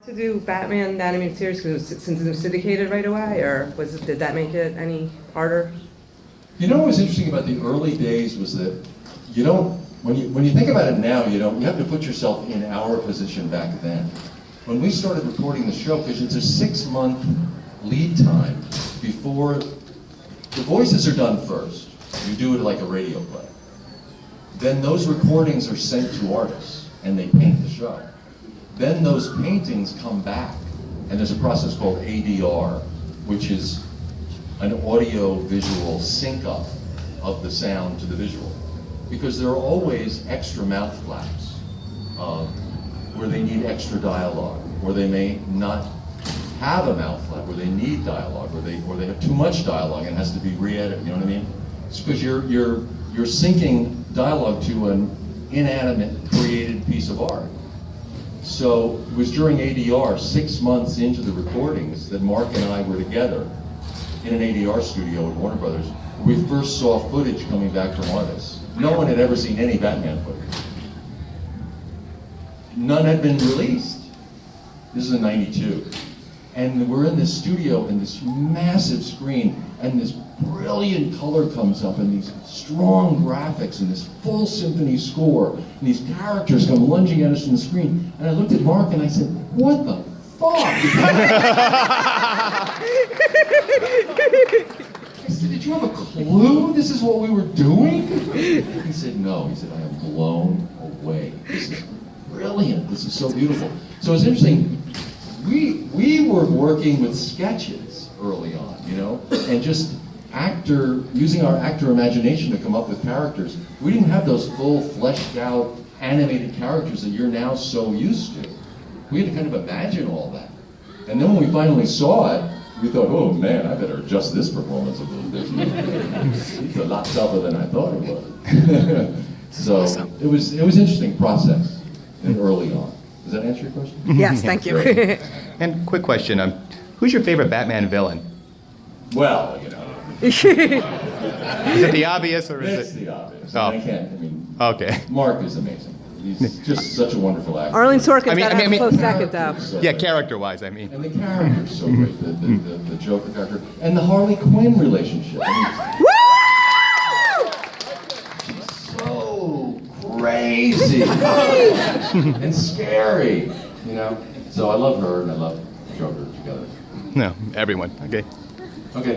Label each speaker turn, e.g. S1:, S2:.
S1: To do Batman the animated series since it was syndicated right away, or did that make it any harder?
S2: You know what was interesting about the early days was that you don't, when you think about it now, you have to put yourself in our position back then. When we started recording the show, because it's a 6-month lead time before the voices are done first. You do it like a radio play. Then those recordings are sent to artists, and they paint the show. Then those paintings come back, and there's a process called ADR, which is an audio-visual sync-up of the sound to the visual. Because there are always extra mouth flaps where they need extra dialogue, or they may not have a mouth flap, where they need dialogue, or they have too much dialogue and it has to be re-edited, you know what I mean? It's because you're syncing dialogue to an inanimate, created piece of art. So it was during ADR, 6 months into the recordings, that Mark and I were together in an ADR studio at Warner Brothers. We first saw footage coming back from artists. No one had ever seen any Batman footage. None had been released. This is in '92. And we're in this studio in this massive screen, and this brilliant color comes up, and these strong graphics, and this full symphony score, and these characters come lunging at us from the screen. And I looked at Mark and I said, "What the fuck?" I said, "Did you have a clue this is what we were doing?" He said, "No." He said, "I am blown away. This is brilliant. This is so beautiful." So it's interesting. We were working with sketches early on, you know, and just using our actor imagination to come up with characters. We didn't have those full fleshed out animated characters that you're now so used to. We had to kind of imagine all that. And then when we finally saw it, we thought, "Oh man, I better adjust this performance a little bit. It's a lot tougher than I thought it was." So it was an interesting process early on. Does that answer your question?
S1: Yes, thank you.
S3: And quick question, who's your favorite Batman villain?
S2: Well, you know.
S3: Is it the obvious, or is it?
S2: It's the obvious.
S3: Oh. Okay.
S2: Mark is amazing. He's just such a wonderful actor.
S1: Arlene Sorkin's got a close second, though.
S2: So
S3: Yeah,
S2: great.
S3: character-wise, I mean.
S2: And the character's so great, the Joker character. And the Harley Quinn relationship. She's so crazy and scary, you know? So I love her and I love Joker together.
S3: No, everyone. Okay.
S2: Okay.